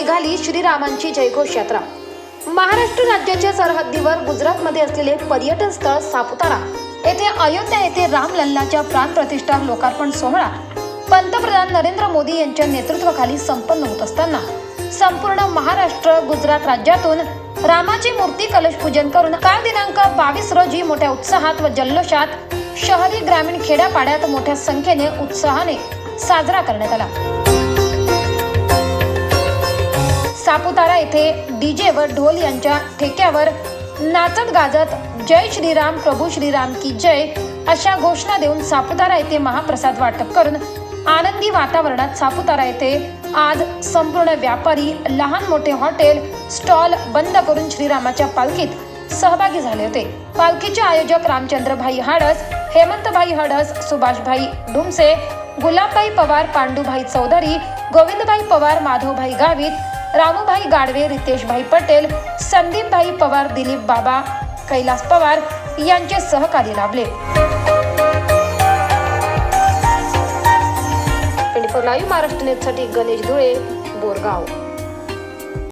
निघाली श्रीरामांची जयघोष यात्रा। महाराष्ट्र राज्याच्या सरहद्दीवर गुजरातमध्ये असलेले पर्यटन स्थळ सापुतारा येथे अयोध्या येथे रामलल्लाच्या प्राणप्रतिष्ठा लोकार्पण सोहळा पंतप्रधान नरेंद्र मोदी यांच्या नेतृत्वाखाली संपन्न होत असताना संपूर्ण महाराष्ट्र गुजरात राज्यातून रामाची मूर्ती कलश पूजन करून काल दिनांक 22 रोजी मोठ्या उत्साहात व जल्लोषात शहरी ग्रामीण खेड्यापाड्यात मोठ्या संख्येने उत्साहाने साजरा करण्यात आला। सापुतारा येथे डीजे व ढोल यांच्या ठेक्यावर नाचत गाजत जय श्रीराम प्रभू श्रीराम की जय अशा घोषणा देऊन सापुतारा येथे महाप्रसाद वाटप करून आनंदी वातावरणात सापुतारा येथे आज संपूर्ण व्यापारी लहान मोठे हॉटेल स्टॉल बंद करून श्रीरामाच्या पालखीत सहभागी झाले होते। पालखीचे आयोजक रामचंद्रभाई हाडस, हेमंतभाई हडस, सुभाषभाई ढुमसे, गुलाबभाई पवार, पांडुभाई चौधरी, गोविंदभाई पवार, माधवभाई गावित, रामूभाई गाडवे, रितेशभाई पटेल, संदीपभाई पवार, दिलीप बाबा, कैलास पवार यांचे सहकारी लाभले। 24 लाईव्ह महाराष्ट्र न्यूजसाठी गणेश धुळे, बोरगाव।